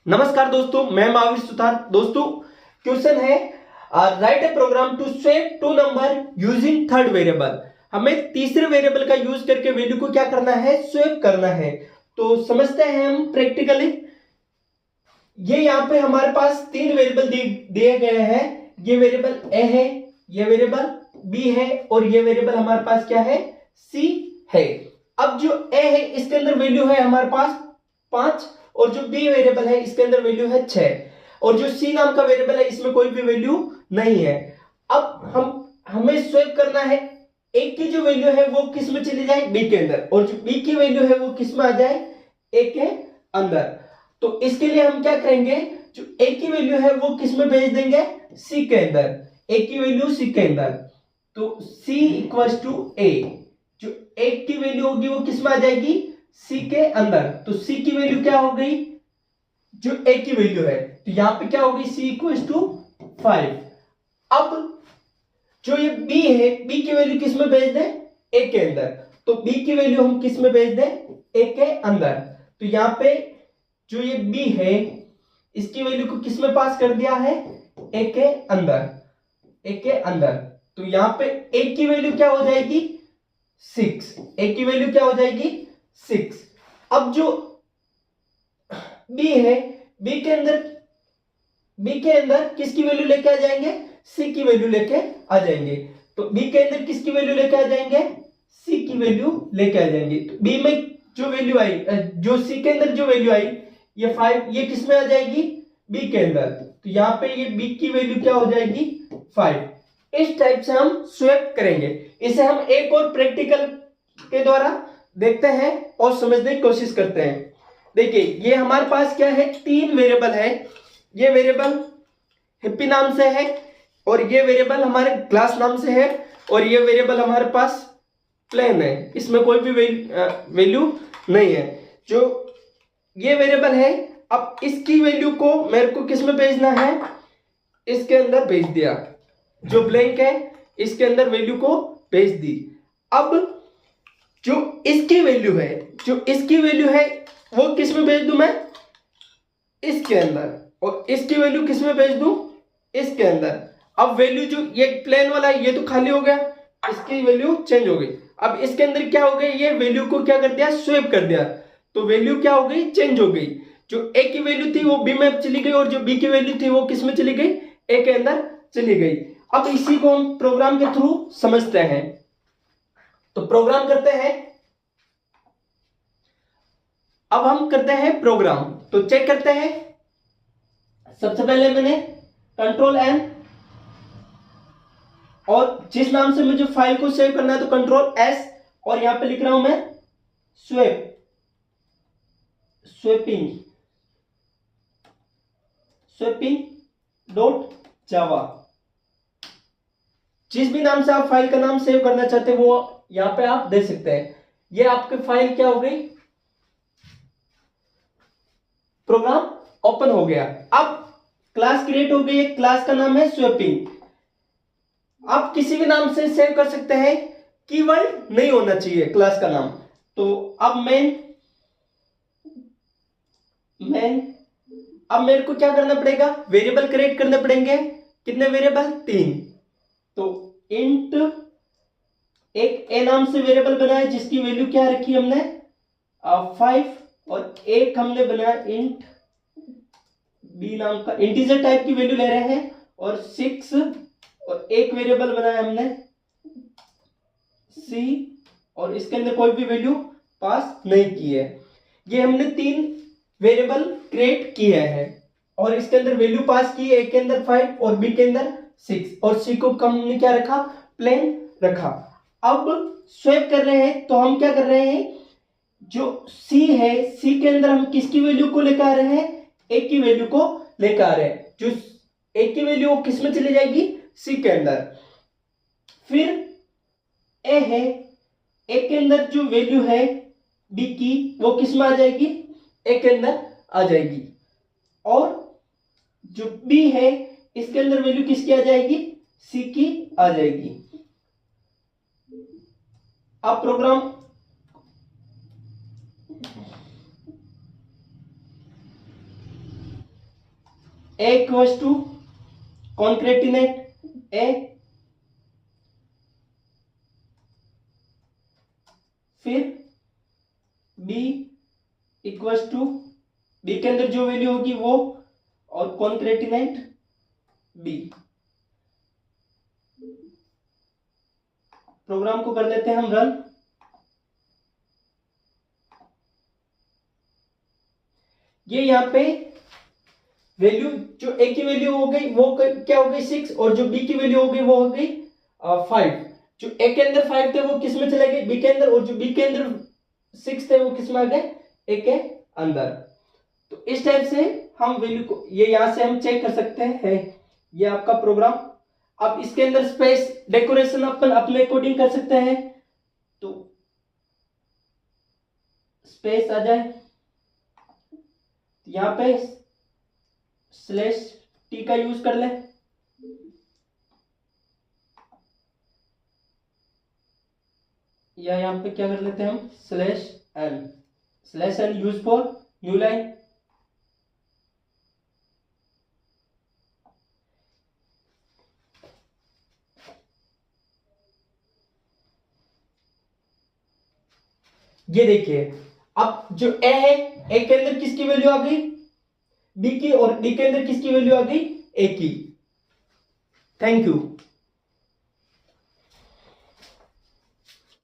नमस्कार दोस्तों, मैं महावीर सुतार। दोस्तों, क्वेश्चन है write a program to swap two number using third variable. हमें तीसरे वेरिएबल का यूज करके वैल्यू को क्या करना है, स्वेप करना है। तो समझते हैं हम प्रैक्टिकली। ये यहाँ पे हमारे पास तीन वेरिएबल दिए गए हैं। ये वेरिएबल ए है, ये वेरिएबल बी है और ये वेरिएबल हमारे पास क्या है, सी है। अब जो ए है इसके अंदर वैल्यू है हमारे पास 5 और जो बी वेरिएबल है इसके अंदर वैल्यू है 6 और जो सी नाम का वेरिएबल है इसमें कोई भी वैल्यू नहीं है। अब हमें स्वेप करना है, एक की जो वैल्यू है वो किस में चली जाए, बी के अंदर, और जो बी की वैल्यू है वो किस में आ जाए, ए के अंदर। तो इसके लिए हम क्या करेंगे, जो ए की वैल्यू है वो किस में भेज देंगे, सी के अंदर। ए की वैल्यू सी के अंदर, तो सी इक्वल्स टू ए। जो ए की वैल्यू होगी वो किस में आ जाएगी, सी के अंदर। तो सी की वैल्यू क्या हो गई, जो ए की वैल्यू है, तो यहां पे क्या होगी, सी इक्वल्स टू 5। अब जो ये बी है, बी की वैल्यू किस में भेज दें, ए के अंदर। तो बी की वैल्यू हम किस में भेज दें, ए के अंदर। तो यहां पे जो ये बी है इसकी वैल्यू को किस में पास कर दिया है, ए के अंदर, ए के अंदर। तो यहां पे ए की वैल्यू क्या हो जाएगी, 6। ए की वैल्यू क्या हो जाएगी, 6। अब जो बी है, बी के अंदर किसकी वैल्यू लेके आ जाएंगे, सी की वैल्यू लेके आ जाएंगे। तो बी के अंदर किसकी वैल्यू लेके आ जाएंगे, सी की वैल्यू लेके आ जाएंगे। तो बी में जो वैल्यू आई, जो सी के अंदर जो वैल्यू आई, ये 5, ये किस में आ जाएगी, बी के अंदर। तो यहां पे ये बी की वैल्यू क्या हो जाएगी, 5। इस टाइप से हम स्वेप करेंगे। इसे हम एक और प्रैक्टिकल के द्वारा देखते हैं और समझने की कोशिश करते हैं। देखिए, ये हमारे पास क्या है, तीन वेरिएबल है। ये वेरिएबल हिप्पी नाम से है और ये वेरिएबल हमारे क्लास नाम से है और ये वेरिएबल हमारे पास प्लेन है, इसमें कोई भी वैल्यू नहीं है। जो ये वेरिएबल है, अब इसकी वैल्यू को मेरे को किस में भेजना है, इसके अंदर भेज दिया। जो ब्लैंक है इसके अंदर वैल्यू को भेज दी। अब जो इसकी वैल्यू है, जो इसकी वैल्यू है वो किस में भेज दूं मैं, इसके अंदर, और इसकी वैल्यू किस में भेज दूं, इसके अंदर। अब वैल्यू जो ये प्लेन वाला है ये तो खाली हो गया, इसकी वैल्यू चेंज हो गई। अब इसके अंदर क्या हो गया, ये वैल्यू को क्या कर दिया, स्वेप कर दिया। तो वैल्यू क्या हो गई, चेंज हो गई। जो ए की वैल्यू थी वो बी में चली गई और जो बी की वैल्यू थी वो किस में चली गई, ए के अंदर चली गई। अब इसी को हम प्रोग्राम के थ्रू समझते हैं। तो प्रोग्राम करते हैं। अब हम करते हैं प्रोग्राम, तो चेक करते हैं। सबसे पहले मैंने कंट्रोल एन, और जिस नाम से मुझे फाइल को सेव करना है तो कंट्रोल एस, और यहां पे लिख रहा हूं मैं swap, swapping, swapping dot Java. जिस भी नाम से आप फाइल का नाम सेव करना चाहते हैं वो यहां पे आप दे सकते हैं। ये आपकी फाइल क्या हो गई, प्रोग्राम ओपन हो गया। अब क्लास क्रिएट हो गई, क्लास का नाम है स्वेपिंग। आप किसी भी नाम से सेव कर सकते हैं, कीवर्ड नहीं होना चाहिए क्लास का नाम। तो अब मेन अब मेरे को क्या करना पड़ेगा, वेरिएबल क्रिएट करने पड़ेंगे। कितने वेरिएबल, 3। तो इंट, एक ए नाम से वेरिएबल बनाया जिसकी वैल्यू क्या रखी हमने, 5, और एक हमने बनाया इंट बी नाम का, इंटीजर टाइप की वैल्यू ले रहे हैं, और 6, और एक वेरिएबल बनाया हमने सी, और इसके अंदर कोई भी वैल्यू पास नहीं की है। ये हमने 3 वेरिएबल क्रिएट किए हैं और इसके अंदर वैल्यू पास की है, एक के अंदर 5 और बी के अंदर 6, और सी को हमने क्या रखा, प्लेन रखा। अब स्वेप कर रहे हैं तो हम क्या कर रहे हैं, जो सी है, सी के अंदर हम किसकी वैल्यू को लेकर आ रहे हैं, ए की वैल्यू को लेकर आ रहे हैं। जो ए की वैल्यू वो किस में चली जाएगी, सी के अंदर। फिर ए है, ए के अंदर जो वैल्यू है बी की वो किस में आ जाएगी, ए के अंदर आ जाएगी, और जो बी है इसके अंदर वैल्यू किसकी आ जाएगी, सी की आ जाएगी। अब program A equals to concatenate A, फिर बी इक्वल्स टू, बी के अंदर जो वैल्यू होगी वो, और कॉन्केटिनेट बी। प्रोग्राम को कर देते हैं हम रन। ये यहां पे वैल्यू, जो ए की वैल्यू हो गई वो क्या हो गई 6, और जो बी की वैल्यू हो गई वो हो गई 5। जो ए के अंदर 5 थे वो किस में चले गए, बी के अंदर, और जो बी के अंदर 6 थे वो किस में आ गए, ए के अंदर। तो इस टाइप से हम वैल्यू को, ये यहां से हम चेक कर सकते हैं। ये आपका प्रोग्राम। अब इसके अंदर स्पेस डेकोरेशन अपन अपने अकॉर्डिंग कर सकते हैं, तो स्पेस आ जाए, यहां पे स्लैश टी का यूज कर ले, या यहां पे क्या कर लेते हैं हम, slash N use for new line. ये देखिए, अब जो ए है, ए के अंदर किसकी वैल्यू आ गई, बी की, और बी के अंदर किसकी वैल्यू आ गई, ए की। Thank you.